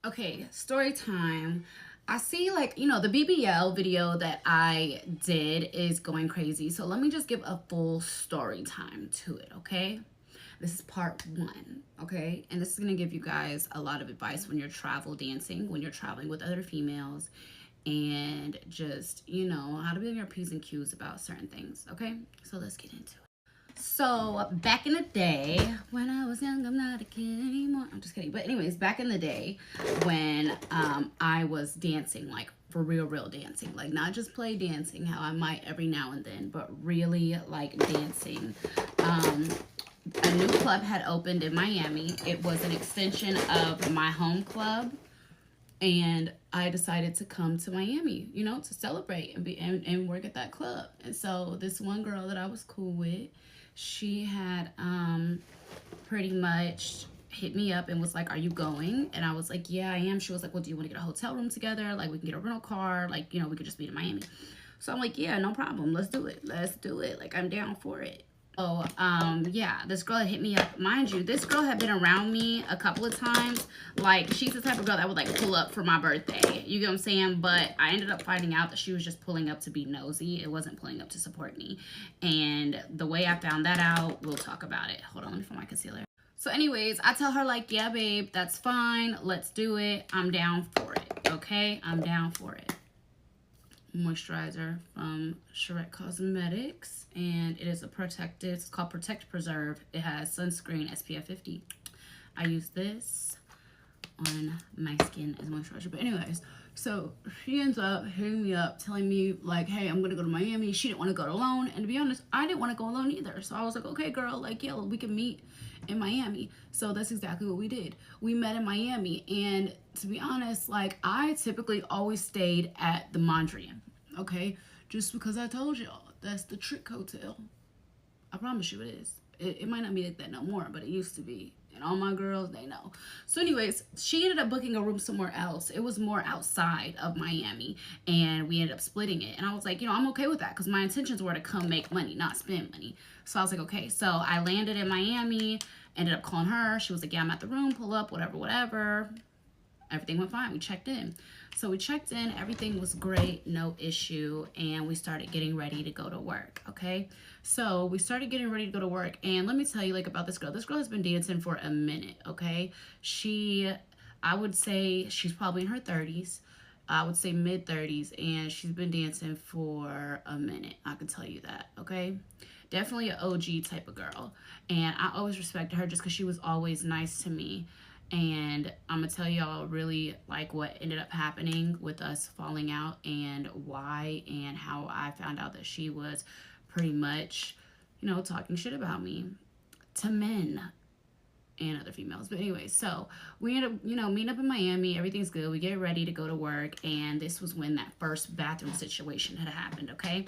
Okay, story time. I see, like, the BBL video that I did is going crazy. So let me just give a full story time to it, okay? This is part one, okay? And this is going to give you guys a lot of advice when you're travel dancing, when you're traveling with other females, and just, how to be on your P's and Q's about certain things, okay? So let's get into it. So back in the day, when I was young, I'm not a kid anymore. I'm just kidding. But anyways, back in the day when I was dancing, like for real dancing, like not just play dancing, how I might every now and then, but really like dancing. A new club had opened in Miami. It was an extension of my home club. And I decided to come to Miami, to celebrate and work at that club. And so this one girl that I was cool with, she had pretty much hit me up and was like, "Are you going?" And I was like, "Yeah, I am." She was like, "Well, do you want to get a hotel room together? Like, we can get a rental car. Like, we could just meet in Miami." So I'm like, "Yeah, no problem. Let's do it. Let's do it. Like, I'm down for it." So, yeah, this girl had hit me up. Mind you, this girl had been around me a couple of times. Like, she's the type of girl that would, like, pull up for my birthday. You get what I'm saying? But I ended up finding out that she was just pulling up to be nosy. It wasn't pulling up to support me. And the way I found that out, we'll talk about it. Hold on, let me find my concealer. So anyways, I tell her, like, "Yeah, babe, that's fine. Let's do it. I'm down for it, okay? I'm down for it." Moisturizer from Charette Cosmetics, and it is a protective, it's called Protect Preserve. It has sunscreen SPF 50. I use this on my skin as moisturizer. But anyways, so she ends up hitting me up telling me like, "Hey, I'm gonna go to Miami." She didn't want to go alone, and to be honest, I didn't want to go alone either. So I was like, "Okay, girl, like, yeah, we can meet in Miami." So that's exactly what we did. We met in Miami, and to be honest, like, I typically always stayed at the Mondrian, okay? Just because I told y'all that's the trick hotel. I promise you it is. It might not be like that no more, but it used to be. And all my girls, they know. So anyways, she ended up booking a room somewhere else. It was more outside of Miami, and we ended up splitting it. And I was like, I'm okay with that because my intentions were to come make money, not spend money. So I was like, okay. So I landed in Miami, ended up calling her. She was like, "Yeah, I'm at the room, pull up, whatever. Everything went fine. We checked in. So we checked in. Everything was great. No issue. And we started getting ready to go to work. Okay. So we started getting ready to go to work. And let me tell you, like, about this girl. This girl has been dancing for a minute. Okay. I would say she's probably in her 30s. I would say mid 30s. And she's been dancing for a minute. I can tell you that. Okay. Definitely an OG type of girl. And I always respected her just because she was always nice to me. And I'm gonna tell y'all really like what ended up happening with us falling out and why and how I found out that she was pretty much, talking shit about me to men and other females. But anyway, so we end up, meeting up in Miami. Everything's good. We get ready to go to work. And this was when that first bathroom situation had happened, okay?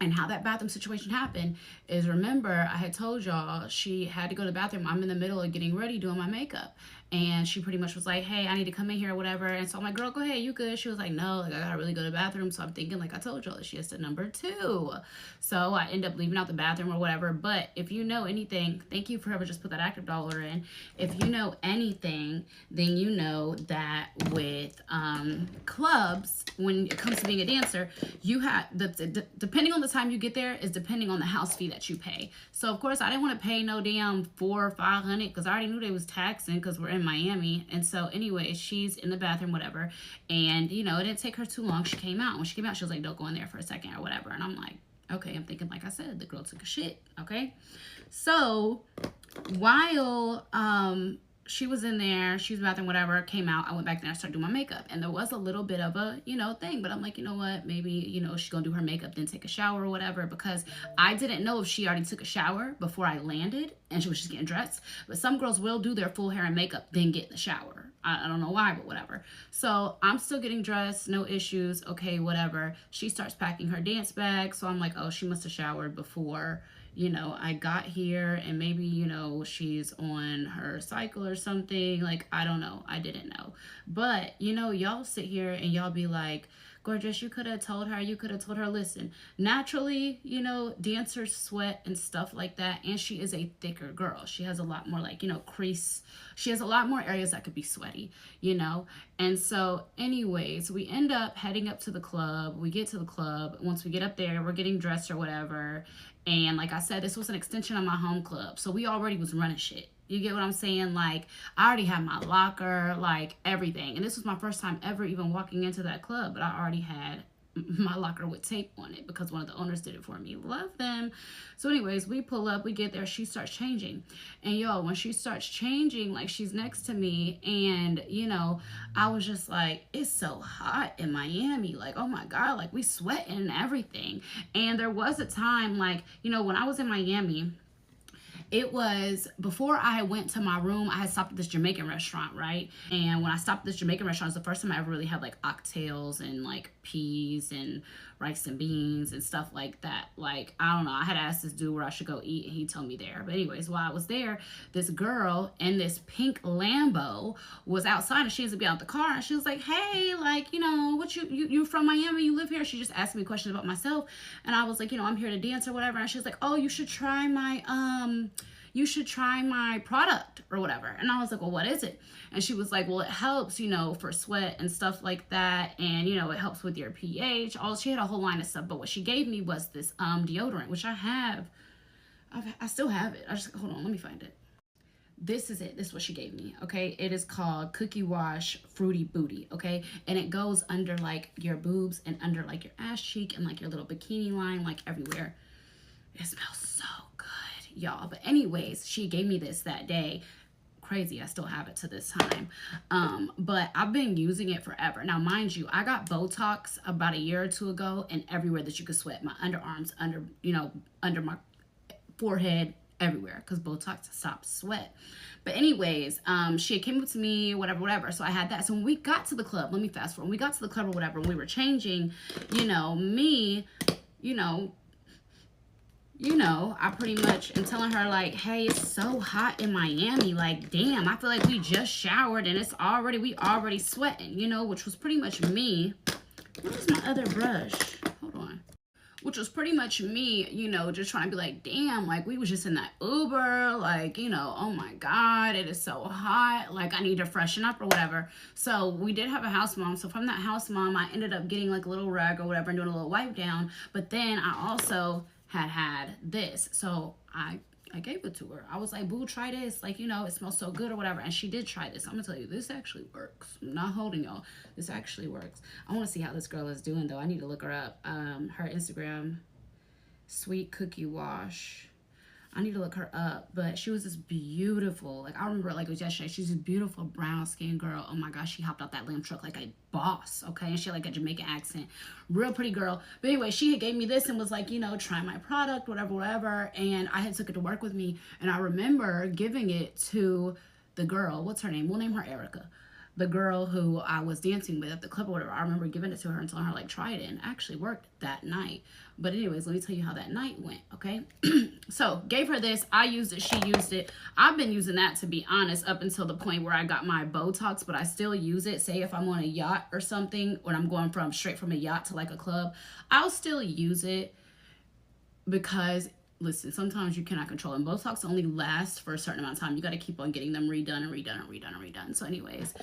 And how that bathroom situation happened is, remember, I had told y'all she had to go to the bathroom. I'm in the middle of getting ready, doing my makeup. And she pretty much was like, "Hey, I need to come in here or whatever." And so I'm like, "Girl, go ahead. You good?" She was like, "No, like, I gotta really go to the bathroom." So I'm thinking, like I told y'all, that she has to number 2. So I end up leaving out the bathroom or whatever. But if you know anything, thank you for whoever just put that active dollar in. If you know anything, then you know that with clubs, when it comes to being a dancer, you have depending on the time you get there is depending on the house fee that you pay. So of course I didn't want to pay no damn $400 or $500 because I already knew they was taxing because we're in Miami. And so anyway, she's in the bathroom, whatever, and it didn't take her too long. She came out. When she came out, she was like, "Don't go in there for a second or whatever." And I'm like, okay. I'm thinking, like I said, the girl took a shit. Okay. So while she was in there, she was bathroom, whatever, came out, I went back there and started doing my makeup. And there was a little bit of a, thing. But I'm like, you know what? Maybe, she's going to do her makeup, then take a shower or whatever. Because I didn't know if she already took a shower before I landed and she was just getting dressed. But some girls will do their full hair and makeup, then get in the shower. I don't know why, but whatever. So I'm still getting dressed, no issues. Okay, whatever. She starts packing her dance bag. So I'm like, oh, she must have showered before, you know, I got here and maybe, you know, she's on her cycle or something. Like, I don't know. I didn't know. But, you know, y'all sit here and y'all be like, gorgeous, you could have told her, listen, naturally, you know, dancers sweat and stuff like that. And she is a thicker girl. She has a lot more, like, you know, crease. She has a lot more areas that could be sweaty, you know. And so anyways, we end up heading up to the club. We get to the club. Once we get up there, we're getting dressed or whatever. And like I said, this was an extension of my home club. So we already was running shit. You get what I'm saying? Like, I already had my locker, like, everything. And this was my first time ever even walking into that club. But I already had my locker with tape on it because one of the owners did it for me. Love them. So anyways, we pull up. We get there. She starts changing. And, yo, when she starts changing, like, she's next to me. And, you know, I was just like, it's so hot in Miami. Like, oh, my God. Like, we sweating and everything. And there was a time, like, you know, when I was in Miami, it was before I went to my room. I had stopped at this Jamaican restaurant, right? And when I stopped at this Jamaican restaurant, it was the first time I ever really had like oxtails and like peas and rice and beans and stuff like that. Like, I don't know. I had asked this dude where I should go eat, and he told me there. But anyways, while I was there, this girl in this pink Lambo was outside, and she used to be out the car, and she was like, hey, like, you know, what you from Miami? You live here? She just asked me questions about myself. And I was like, you know, I'm here to dance or whatever. And she was like, oh, you should try my product or whatever. And I was like, well, what is it? And she was like, well, it helps, you know, for sweat and stuff like that. And, you know, it helps with your pH. She had a whole line of stuff. But what she gave me was this deodorant, which I have. I still have it. Hold on, let me find it. This is it. This is what she gave me, okay? It is called Cookie Wash Fruity Booty, okay? And it goes under, like, your boobs and under, like, your ass cheek and, like, your little bikini line, like, everywhere. It smells so good, y'all. But anyways, she gave me this that day. Crazy, I still have it to this time. But I've been using it forever. Now, mind you, I got Botox about a year or two ago, and everywhere that you could sweat, my underarms, under my forehead, everywhere, because Botox stops sweat. But anyways, she came up to me, whatever. So I had that. So when we got to the club, let me fast forward. When we got to the club or whatever, when we were changing, I pretty much am telling her, like, hey, it's so hot in Miami. Like, damn, I feel like we just showered and we already sweating, which was pretty much me. Where's my other brush? Hold on. Which was pretty much me, just trying to be like, damn, like, we was just in that Uber. Like, oh my God, it is so hot. Like, I need to freshen up or whatever. So we did have a house mom. So from that house mom, I ended up getting like a little rag or whatever and doing a little wipe down. But then I also had this. So I gave it to her. I was like, boo, try this. Like, it smells so good or whatever. And she did try this. I'm going to tell you, this actually works. I'm not holding y'all. This actually works. I want to see how this girl is doing, though. I need to look her up. Her Instagram, Sweet Cookie Wash. I need to look her up. But she was this beautiful, like, I remember it like it was yesterday. She's a beautiful brown skin girl. Oh my gosh, she hopped out that lamb truck like a boss, okay? And she had like a Jamaican accent. Real pretty girl. But anyway, she had gave me this and was like, try my product, whatever. And I had took it to work with me. And I remember giving it to the girl. What's her name? We'll name her Erica. The girl who I was dancing with at the club or whatever. I remember giving it to her and telling her, like, try it. And it actually worked that night. But anyways, let me tell you how that night went, okay? So, gave her this. I used it. She used it. I've been using that, to be honest, up until the point where I got my Botox. But I still use it. Say if I'm on a yacht or something, or I'm going straight from a yacht to, like, a club, I'll still use it because, listen, sometimes you cannot control them. Botox only lasts for a certain amount of time. You got to keep on getting them redone. So anyways,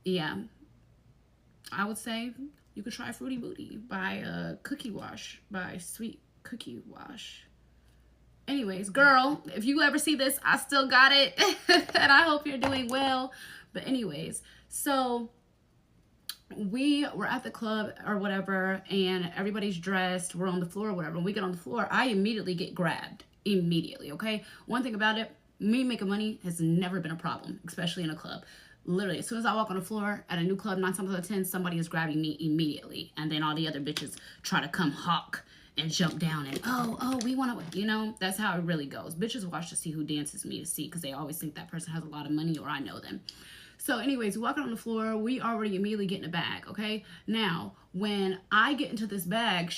yeah, I would say you could try Fruity Booty by Cookie Wash, by Sweet Cookie Wash. Anyways, girl, if you ever see this, I still got it. And I hope you're doing well. But anyways, so we were at the club or whatever, and everybody's dressed. We're on the floor or whatever. When we get on the floor, I immediately get grabbed. Immediately, okay? One thing about it, me making money has never been a problem, especially in a club. Literally, as soon as I walk on the floor at a new club, 9 times out of 10, somebody is grabbing me immediately. And then all the other bitches try to come hawk and jump down and, oh, we want to, that's how it really goes. Bitches watch to see who dances me to see, because they always think that person has a lot of money or I know them. So anyways, walking on the floor, we already immediately get in a bag, okay? Now, when I get into this bag,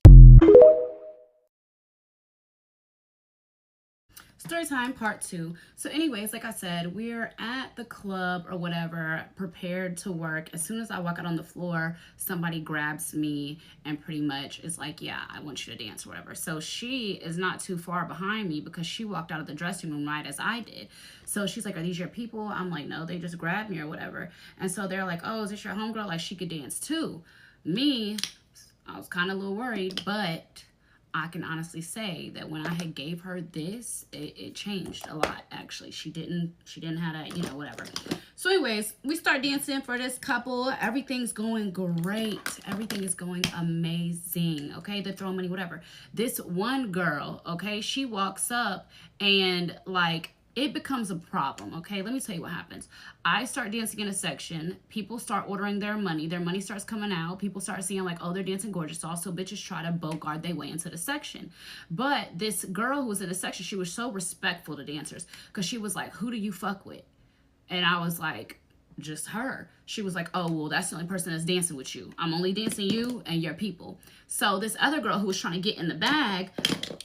Story time part 2. So anyways, like I said, we're at the club or whatever, prepared to work. As soon as I walk out on the floor, somebody grabs me and pretty much is like, yeah, I want you to dance or whatever. So she is not too far behind me because she walked out of the dressing room right as I did. So she's like, are these your people? I'm like, no, they just grabbed me or whatever. And so they're like, oh, is this your homegirl? Like, she could dance too. Me, I was kind of a little worried, but I can honestly say that when I had gave her this, it changed a lot, actually. She didn't have that, you know, whatever. So anyways, we start dancing for this couple. Everything's going great. Everything is going amazing, okay? They're throwing money, whatever. This one girl, okay, she walks up and, like, it becomes a problem, okay? Let me tell you what happens. I start dancing in a section. People start ordering their money. Their money starts coming out. People start seeing like, oh, they're dancing gorgeous. Also, bitches try to bogart their way into the section. But this girl who was in the section, she was so respectful to dancers because she was like, who do you fuck with? And I was like, just her. She was like, oh, well, that's the only person that's dancing with you. I'm only dancing you and your people. So this other girl who was trying to get in the bag,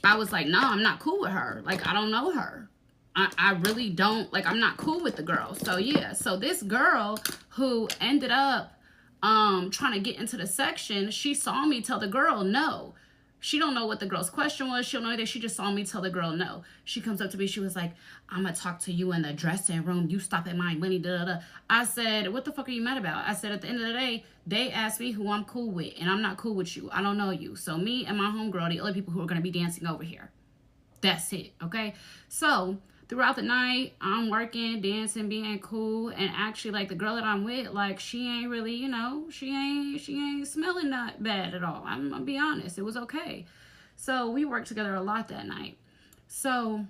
I was like, no, I'm not cool with her. Like, I don't know her. I really don't, like, I'm not cool with the girl. So yeah, so this girl who ended up trying to get into the section, she saw me tell the girl no. She don't know what the girl's question was. She don't know that. She just saw me tell the girl no. She comes up to me. She was like, I'm going to talk to you in the dressing room. You stop at my money, da, da, da. I said, what the fuck are you mad about? I said, at the end of the day, they asked me who I'm cool with, and I'm not cool with you. I don't know you. So me and my homegirl, the other people who are going to be dancing over here. That's it, okay? So throughout the night, I'm working, dancing, being cool, and actually, like, the girl that I'm with, like, she ain't really, you know, she ain't smelling that bad at all. I'm gonna be honest, it was okay. So we worked together a lot that night. So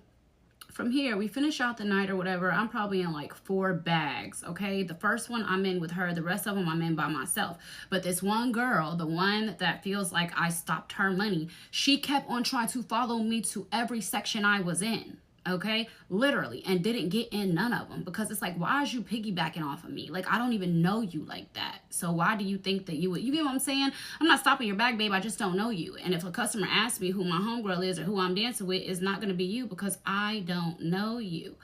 from here, we finish out the night or whatever. I'm probably in like 4 bags, okay? The first one I'm in with her. The rest of them I'm in by myself. But this one girl, the one that feels like I stopped her money, she kept on trying to follow me to every section I was in, okay? Literally, and didn't get in none of them because it's like, why is you piggybacking off of me? Like, I don't even know you like that. So why do you think that you would, you get what I'm saying? I'm not stopping your bag, babe. I just don't know you. And if a customer asks me who my homegirl is or who I'm dancing with, it's not going to be you because I don't know you.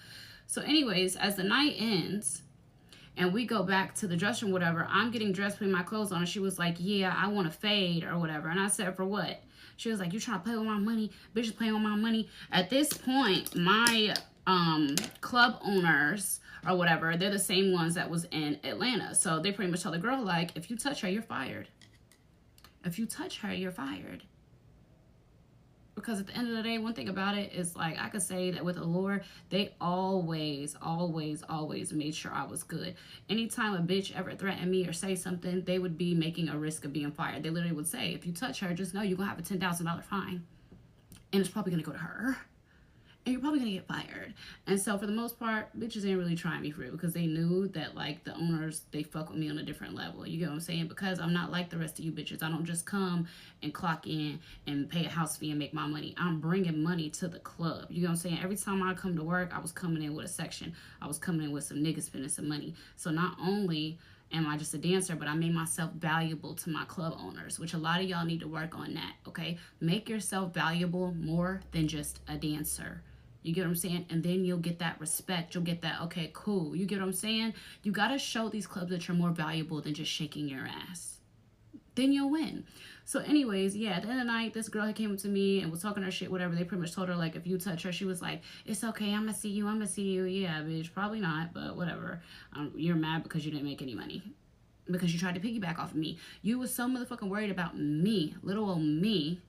So anyways, as the night ends and we go back to the dressing room, whatever, I'm getting dressed, putting my clothes on, and she was like, yeah, I want to fade or whatever. And I said, for what? She was like, you trying to play with my money? Bitch is playing with my money. At this point, my club owners or whatever, they're the same ones that was in Atlanta. So they pretty much tell the girl, like, if you touch her, you're fired. If you touch her, you're fired. Because at the end of the day, one thing about it is, like, I could say that with Allure, they always made sure I was good. Anytime a bitch ever threatened me or say something, they would be making a risk of being fired. They literally would say, if you touch her, just know you're going to have a $10,000 fine. And it's probably going to go to her. And you're probably going to get fired. And so, for the most part, bitches didn't really try me for it because they knew that, like, the owners, they fuck with me on a different level. You get what I'm saying? Because I'm not like the rest of you bitches. I don't just come and clock in and pay a house fee and make my money. I'm bringing money to the club. You get what I'm saying? Every time I come to work, I was coming in with a section. I was coming in with some niggas spending some money. So, not only am I just a dancer, but I made myself valuable to my club owners, which a lot of y'all need to work on that, okay? Make yourself valuable more than just a dancer. You get what I'm saying? And then you'll get that respect. You'll get that, okay, cool. You get what I'm saying? You got to show these clubs that you're more valuable than just shaking your ass. Then you'll win. So anyways, yeah, at the end of the night, this girl came up to me and was talking her shit, whatever. They pretty much told her, like, if you touch her, she was like, it's okay. I'm going to see you. I'm going to see you. Yeah, bitch, probably not, but whatever. You're mad because you didn't make any money. Because you tried to piggyback off of me. You was so motherfucking worried about me, little old me.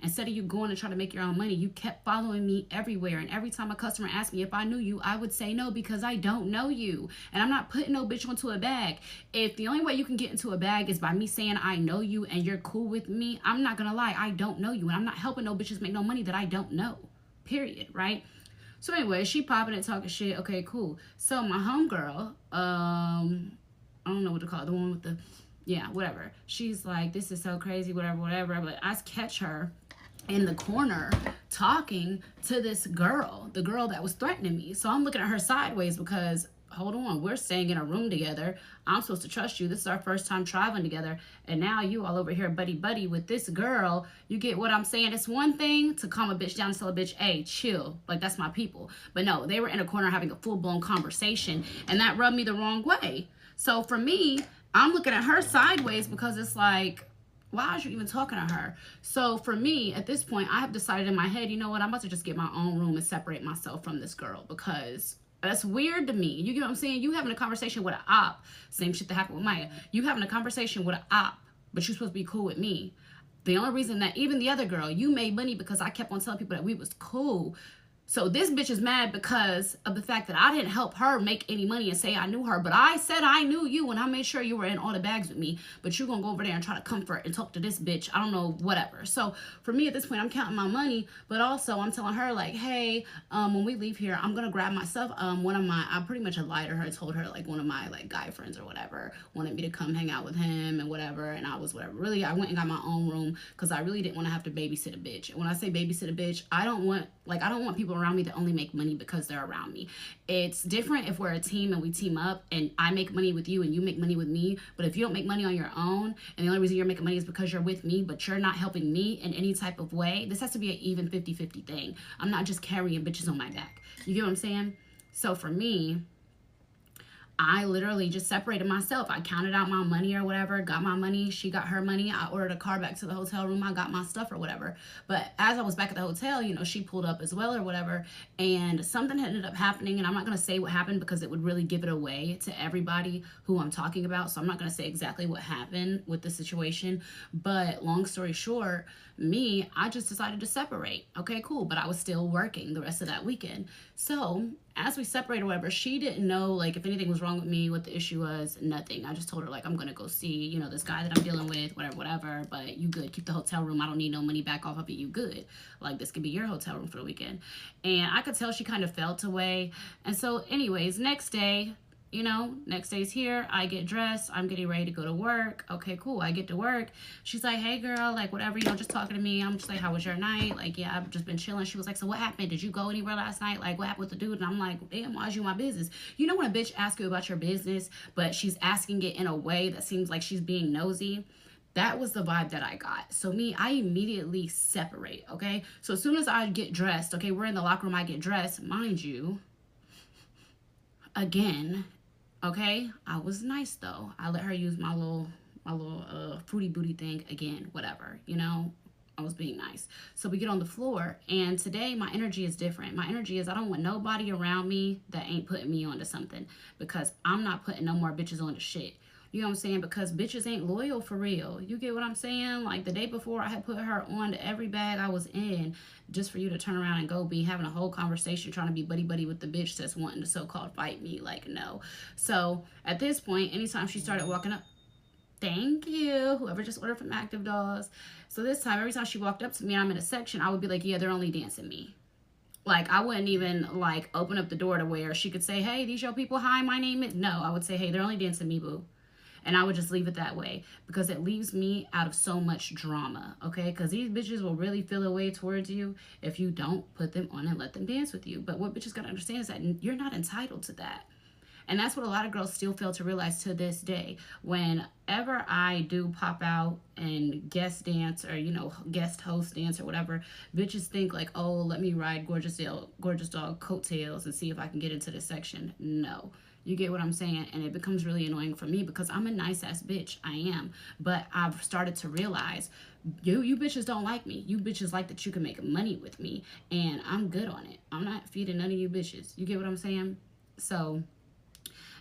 Instead of you going and trying to make your own money, you kept following me everywhere. And every time a customer asked me if I knew you, I would say no because I don't know you. And I'm not putting no bitch onto a bag. If the only way you can get into a bag is by me saying I know you and you're cool with me, I'm not going to lie. I don't know you. And I'm not helping no bitches make no money that I don't know. Period. Right? So anyway, she popping and talking shit. Okay, cool. So my homegirl, I don't know what to call it. The one with the, yeah, whatever. She's like, this is so crazy, whatever. But I catch her in the corner talking to this girl, the girl that was threatening me. So I'm looking at her sideways because hold on, we're staying in a room together. I'm supposed to trust you. This is our first time traveling together. And now you all over here buddy with this girl. You get what I'm saying? It's one thing to calm a bitch down and tell a bitch, hey, chill. Like, that's my people. But no, they were in a corner having a full-blown conversation. And that rubbed me the wrong way. So for me, I'm looking at her sideways because it's like, why are you even talking to her? So for me, at this point, I have decided in my head, you know what? I'm about to just get my own room and separate myself from this girl because that's weird to me. You get what I'm saying? You having a conversation with an op. Same shit that happened with Maya. You having a conversation with an op, but you're supposed to be cool with me. The only reason that even the other girl, you made money because I kept on telling people that we was cool. So this bitch is mad because of the fact that I didn't help her make any money and say I knew her. But I said I knew you and I made sure you were in all the bags with me. But you're going to go over there and try to comfort and talk to this bitch. I don't know, whatever. So for me at this point, I'm counting my money. But also I'm telling her like, hey, when we leave here, I'm going to grab myself. I pretty much lied to her. I told her like one of my like guy friends or whatever wanted me to come hang out with him and whatever. And I was whatever. Really, I went and got my own room because I really didn't want to have to babysit a bitch. And when I say babysit a bitch, I don't want people around me that only make money because they're around me. It's different if we're a team and we team up and I make money with you and you make money with me. But if you don't make money on your own and the only reason you're making money is because you're with me, but you're not helping me in any type of way, this has to be an even 50-50 thing. I'm not just carrying bitches on my back. You get what I'm saying? So for me, I literally just separated myself. I counted out my money or whatever, got my money. She got her money. I ordered a car back to the hotel room. I got my stuff or whatever. But as I was back at the hotel, you know, she pulled up as well or whatever. And something ended up happening. And I'm not going to say what happened because it would really give it away to everybody who I'm talking about. So I'm not going to say exactly what happened with the situation. But long story short, I just decided to separate. Okay, cool. But I was still working the rest of that weekend. So as we separated or whatever, she didn't know, like, if anything was wrong with me, what the issue was, nothing. I just told her, like, I'm going to go see, you know, this guy that I'm dealing with, whatever, but you good. Keep the hotel room. I don't need no money back off of it. You good. Like, this could be your hotel room for the weekend. And I could tell she kind of felt away. And so, anyways, next day, you know, next day's here. I get dressed. I'm getting ready to go to work. Okay, cool. I get to work. She's like, hey, girl, like, whatever, you know, just talking to me. I'm just like, how was your night? Like, yeah, I've just been chilling. She was like, so what happened? Did you go anywhere last night? Like, what happened with the dude? And I'm like, damn, why is you my business? You know when a bitch asks you about your business, but she's asking it in a way that seems like she's being nosy? That was the vibe that I got. So I immediately separate, okay? So as soon as I get dressed, okay, we're in the locker room, I get dressed. Mind you, again, okay, I was nice though. I let her use my little fruity booty thing again, whatever, you know. I was being nice. So we get on the floor, and today my energy is different. My energy is I don't want nobody around me that ain't putting me onto something, because I'm not putting no more bitches onto shit. You know what I'm saying? Because bitches ain't loyal for real. You get what I'm saying? Like the day before, I had put her on to every bag I was in just for you to turn around and go be having a whole conversation trying to be buddy with the bitch that's wanting to so-called fight me. Like, no. So at this point, anytime she started walking up, thank you, whoever just ordered from Active Dolls. So this time, every time she walked up to me and I'm in a section, I would be like, yeah, they're only dancing me. Like, I wouldn't even, like, open up the door to where she could say, hey, these your people, hi, my name is... No, I would say, hey, they're only dancing me, boo. And I would just leave it that way, because it leaves me out of so much drama, okay? Because these bitches will really feel a way towards you if you don't put them on and let them dance with you. But what bitches got to understand is that you're not entitled to that. And that's what a lot of girls still fail to realize to this day. Whenever I do pop out and guest dance or, you know, guest host dance or whatever, bitches think like, oh, let me ride Gorgeous Dog coattails and see if I can get into this section. No. You get what I'm saying? And it becomes really annoying for me because I'm a nice-ass bitch. I am. But I've started to realize you bitches don't like me. You bitches like that you can make money with me. And I'm good on it. I'm not feeding none of you bitches. You get what I'm saying? So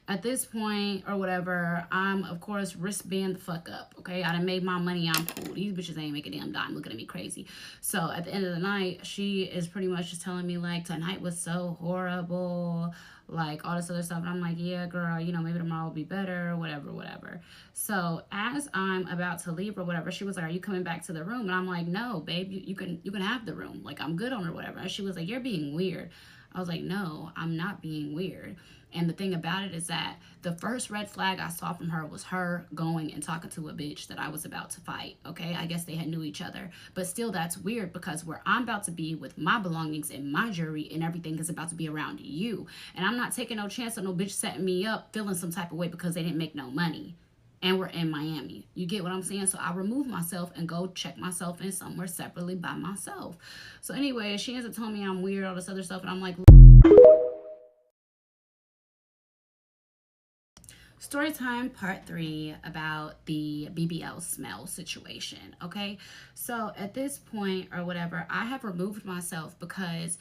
at this point or whatever, I'm, of course, wristband the fuck up, okay? I done made my money. I'm cool. These bitches ain't making a damn dime looking at me crazy. So at the end of the night, she is pretty much just telling me, like, tonight was so horrible, like, all this other stuff. And I'm like, yeah, girl, you know, maybe tomorrow will be better, whatever. So as I'm about to leave or whatever, she was like, are you coming back to the room? And I'm like, no, babe, you can have the room. Like, I'm good on or whatever. And she was like, you're being weird. I was like, no, I'm not being weird. And the thing about it is that the first red flag I saw from her was her going and talking to a bitch that I was about to fight. Okay, I guess they had knew each other, but still, that's weird because where I'm about to be with my belongings and my jewelry and everything is about to be around you, and I'm not taking no chance on no bitch setting me up feeling some type of way because they didn't make no money. And we're in Miami. You get what I'm saying? So I remove myself and go check myself in somewhere separately by myself. So anyway, she ends up telling me I'm weird, all this other stuff, and I'm like, story time part 3 about the BBL smell situation. Okay, so at this point or whatever, I have removed myself because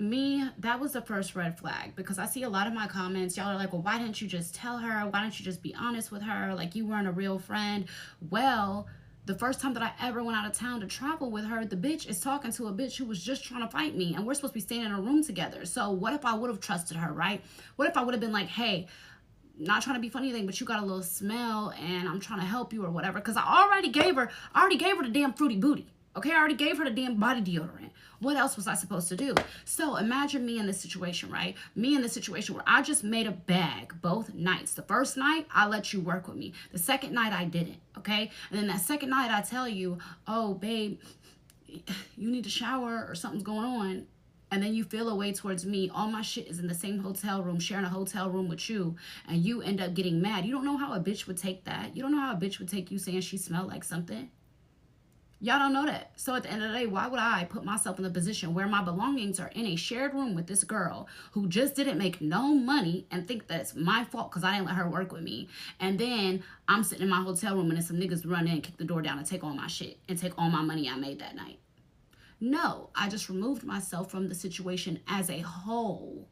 that was the first red flag, because I see a lot of my comments, y'all are like, well, why didn't you just tell her? Why didn't you just be honest with her? Like, you weren't a real friend. Well, the first time that I ever went out of town to travel with her, the bitch is talking to a bitch who was just trying to fight me, and we're supposed to be staying in a room together. So what if I would have trusted her, right? What if I would have been like, hey, not trying to be funny thing, but you got a little smell and I'm trying to help you or whatever, because I already gave her the damn fruity booty. Okay, I already gave her the damn body deodorant. What else was I supposed to do? So imagine me in this situation, right? Me in this situation where I just made a bag both nights. The first night, I let you work with me. The second night, I didn't, okay? And then that second night, I tell you, oh, babe, you need to shower or something's going on. And then you feel a way towards me. All my shit is in the same hotel room, sharing a hotel room with you, and you end up getting mad. You don't know how a bitch would take that. You don't know how a bitch would take you saying she smelled like something. Y'all don't know that. So at the end of the day, why would I put myself in a position where my belongings are in a shared room with this girl who just didn't make no money and think that it's my fault because I didn't let her work with me? And then I'm sitting in my hotel room and then some niggas run in, kick the door down, and take all my shit and take all my money I made that night. No, I just removed myself from the situation as a whole.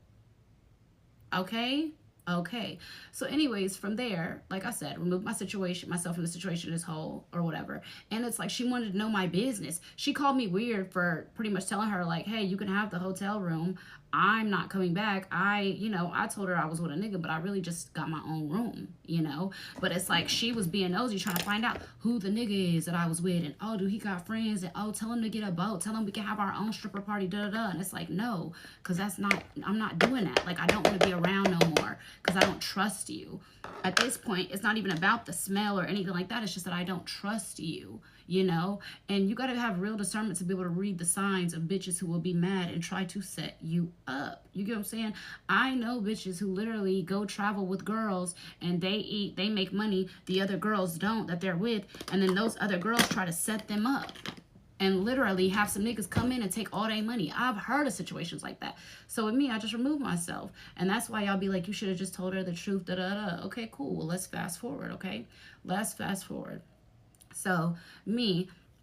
Okay? Okay. So anyways, from there, like I said, remove myself from the situation as whole or whatever. And it's like she wanted to know my business. She called me weird for pretty much telling her like, hey, you can have the hotel room. I'm not coming back. I told her I was with a nigga, but I really just got my own room. But it's like she was being nosy, trying to find out who the nigga is that I was with, and oh, do he got friends, and oh, tell him to get a boat, tell him we can have our own stripper party, da-da-da. And it's like, no, because I'm not doing that. Like, I don't want to be around no more because I don't trust you. At this point, it's not even about the smell or anything like that. It's just that I don't trust you. And you got to have real discernment to be able to read the signs of bitches who will be mad and try to set you up. You get what I'm saying? I know bitches who literally go travel with girls and they make money, the other girls don't, that they're with, and then those other girls try to set them up and literally have some niggas come in and take all their money. I've heard of situations like that. So with me, I just remove myself. And that's why y'all be like, you should have just told her the truth, da-da-da. Okay, cool. Well, let's fast forward, okay? Let's fast forward. So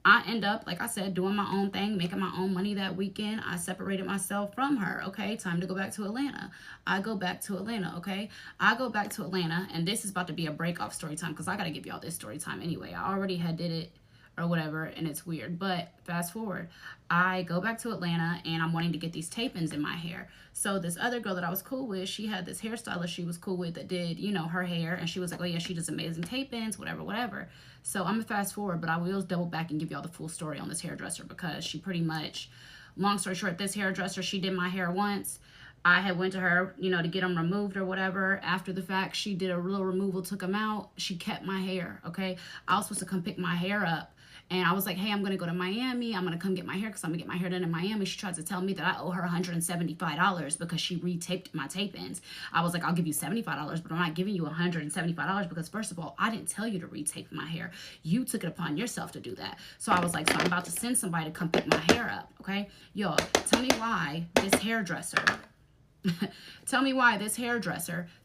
I end up, like I said, doing my own thing, making my own money that weekend. I separated myself from her. Okay, time to go back to Atlanta. I go back to Atlanta, okay? I go back to Atlanta, and this is about to be a break-off story time because I got to give y'all this story time anyway. I already had did it or whatever, and it's weird. But fast forward, I go back to Atlanta, and I'm wanting to get these tape-ins in my hair. So this other girl that I was cool with, she had this hairstylist she was cool with that did, her hair, and she was like, oh yeah, she does amazing tape-ins, whatever. So I'm gonna fast forward, but I will double back and give y'all the full story on this hairdresser because she pretty much, long story short, this hairdresser, she did my hair once. I had went to her, to get them removed or whatever. After the fact, she did a real removal, took them out. She kept my hair, okay? I was supposed to come pick my hair up. And I was like, hey, I'm going to go to Miami. I'm going to come get my hair because I'm going to get my hair done in Miami. She tried to tell me that I owe her $175 because she retaped my tape-ins. I was like, I'll give you $75, but I'm not giving you $175 because, first of all, I didn't tell you to retape my hair. You took it upon yourself to do that. So I was like, so I'm about to send somebody to come pick my hair up, okay? Yo, tell me why this hairdresser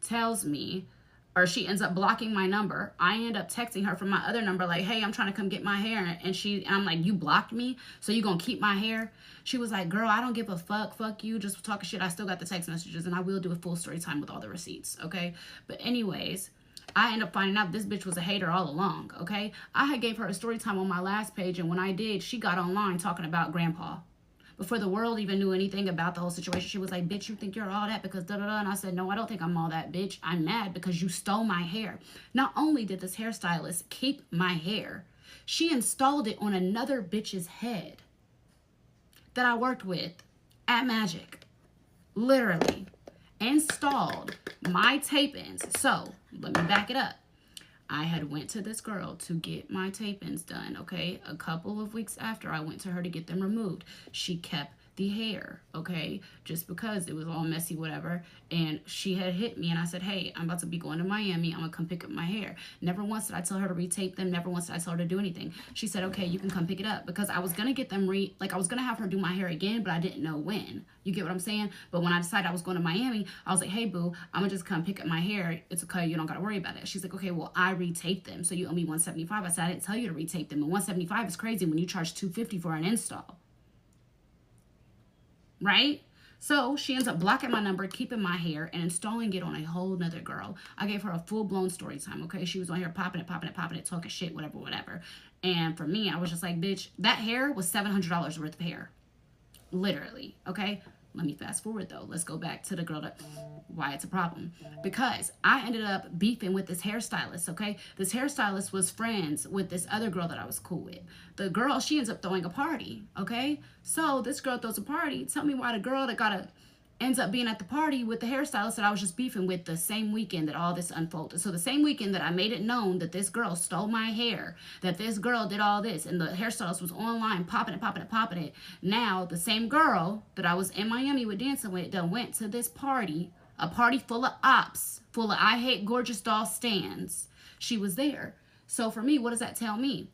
tells me, or she ends up blocking my number. I end up texting her from my other number like, hey, I'm trying to come get my hair. And I'm like, you blocked me? So you gonna keep my hair? She was like, girl, I don't give a fuck. Fuck you. Just talking shit. I still got the text messages, and I will do a full story time with all the receipts, okay? But anyways, I end up finding out this bitch was a hater all along, okay? I had gave her a story time on my last page, and when I did, she got online talking about grandpa. Before the world even knew anything about the whole situation, she was like, bitch, you think you're all that because da-da-da. And I said, no, I don't think I'm all that, bitch. I'm mad because you stole my hair. Not only did this hairstylist keep my hair, she installed it on another bitch's head that I worked with at Magic. literally installed my tape-ins. So let me back it up. I had went to this girl to get my tape-ins done, okay? A couple of weeks after, I went to her to get them removed. She kept the hair, okay? Just because it was all messy, whatever. And she had hit me, and I said, hey, I'm about to be going to Miami. I'm going to come pick up my hair. Never once did I tell her to retape them. Never once did I tell her to do anything. She said, okay, you can come pick it up. Because I was going to get them I was going to have her do my hair again, but I didn't know when. You get what I'm saying? But when I decided I was going to Miami, I was like, hey, boo, I'm going to just come pick up my hair. It's okay. You don't got to worry about it. She's like, okay, well, I retaped them. So you owe me $175. I said, I didn't tell you to retape them. And $175 is crazy when you charge $250 for an install. Right? So she ends up blocking my number, keeping my hair, and installing it on a whole nother girl. I gave her a full-blown story time, okay? She was on here popping it, talking shit, whatever. And for me, I was just like, bitch, that hair was $700 worth of hair. Literally, okay? Let me fast forward, though. Let's go back to the girl why it's a problem. Because I ended up beefing with this hairstylist, okay? This hairstylist was friends with this other girl that I was cool with. The girl, she ends up throwing a party, okay? So this girl throws a party. Tell me why the girl that ends up being at the party with the hairstylist that I was just beefing with the same weekend that all this unfolded. So the same weekend that I made it known that this girl stole my hair, that this girl did all this, and the hairstylist was online popping it. Now, the same girl that I was in Miami with dancing with done went to this party, a party full of ops, full of I Hate Gorgeous Doll stands. She was there. So for me, what does that tell me?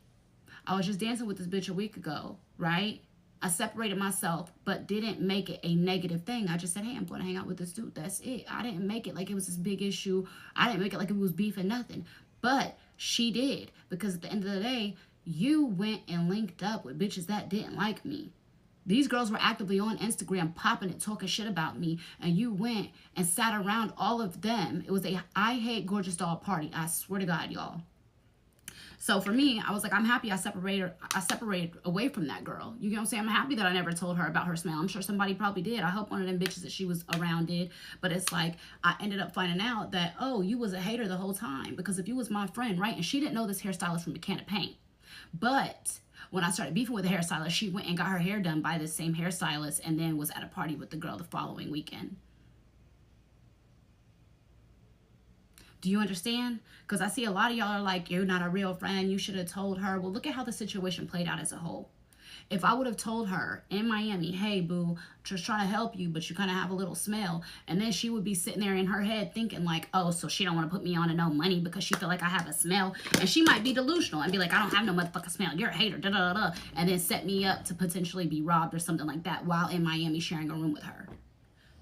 I was just dancing with this bitch a week ago, right? I separated myself, but didn't make it a negative thing. I just said, hey, I'm going to hang out with this dude. That's it. I didn't make it like it was this big issue. I didn't make it like it was beef and nothing. But she did. Because at the end of the day, you went and linked up with bitches that didn't like me. These girls were actively on Instagram popping it, talking shit about me. And you went and sat around all of them. It was a I Hate Gorgeous Doll party. I swear to God, y'all. So for me, I was like, I'm happy I separated away from that girl. You know what I'm saying? I'm happy that I never told her about her smell. I'm sure somebody probably did. I hope one of them bitches that she was around did. But it's like, I ended up finding out that, oh, you was a hater the whole time. Because if you was my friend, right? And she didn't know this hairstylist from a can of paint. But when I started beefing with the hairstylist, she went and got her hair done by the same hairstylist and then was at a party with the girl the following weekend. Do you understand? Because I see a lot of y'all are like, you're not a real friend. You should have told her. Well, look at how the situation played out as a whole. If I would have told her in Miami, hey, boo, just trying to help you, but you kind of have a little smell. And then she would be sitting there in her head thinking like, oh, so she don't want to put me on to no money because she feel like I have a smell. And she might be delusional and be like, I don't have no motherfucking smell. You're a hater, da da da. And then set me up to potentially be robbed or something like that while in Miami sharing a room with her.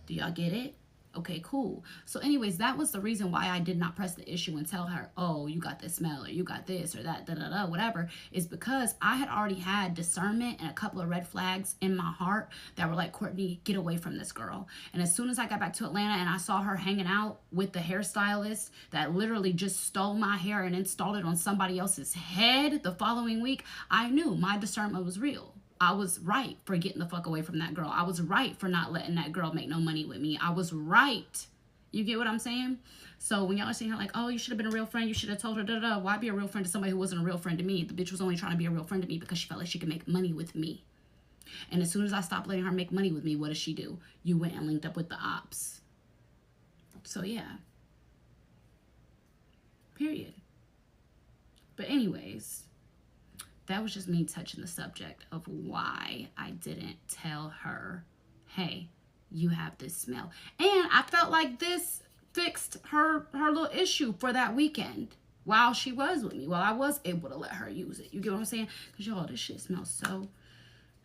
Do y'all get it? Okay, cool. So anyways, that was the reason why I did not press the issue and tell her, oh, you got this smell or you got this or that, whatever, is because I had already had discernment and a couple of red flags in my heart that were like, Courtney, get away from this girl. And as soon as I got back to Atlanta and I saw her hanging out with the hairstylist that literally just stole my hair and installed it on somebody else's head the following week, I knew my discernment was real. I was right for getting the fuck away from that girl. I was right for not letting that girl make no money with me. I was right. You get what I'm saying? So when y'all are saying like, oh, you should have been a real friend. You should have told her, da-da-da. Why be a real friend to somebody who wasn't a real friend to me? The bitch was only trying to be a real friend to me because she felt like she could make money with me. And as soon as I stopped letting her make money with me, what does she do? You went and linked up with the ops. So yeah. Period. But anyways, that was just me touching the subject of why I didn't tell her, hey, you have this smell. And I felt like this fixed her little issue for that weekend while she was with me, while I was able to let her use it. You get what I'm saying? Because y'all, this shit smells so,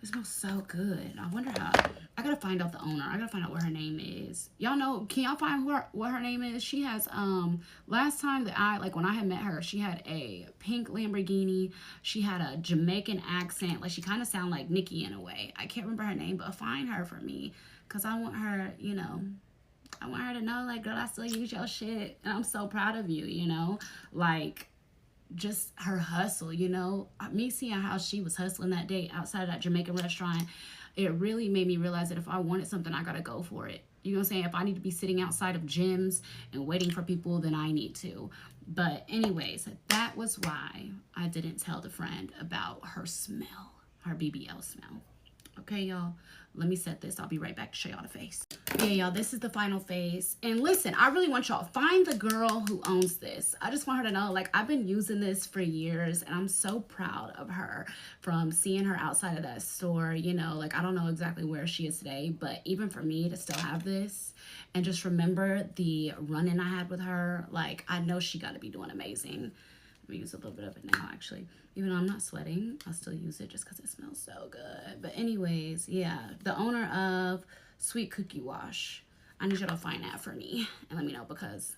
it smells so good. I wonder how, I gotta find out the owner. I gotta find out what her name is. Y'all know, can y'all find what her name is? She has, last time that when I had met her, she had a pink Lamborghini. She had a Jamaican accent. Like, she kind of sounded like Nikki in a way. I can't remember her name, but find her for me. Because I want her, you know, I want her to know, like, girl, I still use your shit. And I'm so proud of you, you know? Like, just her hustle, you know, me seeing how she was hustling that day outside of that Jamaican restaurant, it really made me realize that if I wanted something, I gotta go for it. You know what I'm saying? If I need to be sitting outside of gyms and waiting for people, then I need to. But anyways, that was why I didn't tell the friend about her smell, her BBL smell. Okay, y'all. Let me set this. I'll be right back to show y'all the face. Yeah, y'all, this is the final face. And listen, I really want y'all, find the girl who owns this. I just want her to know, like, I've been using this for years, and I'm so proud of her from seeing her outside of that store. You know, like, I don't know exactly where she is today, but even for me to still have this and just remember the run-in I had with her, like, I know she got to be doing amazing. Let me use a little bit of it now, actually. Even though I'm not sweating, I'll still use it just because it smells so good. But anyways, yeah, the owner of Sweet Cookie Wash. I need you to find that for me and let me know, because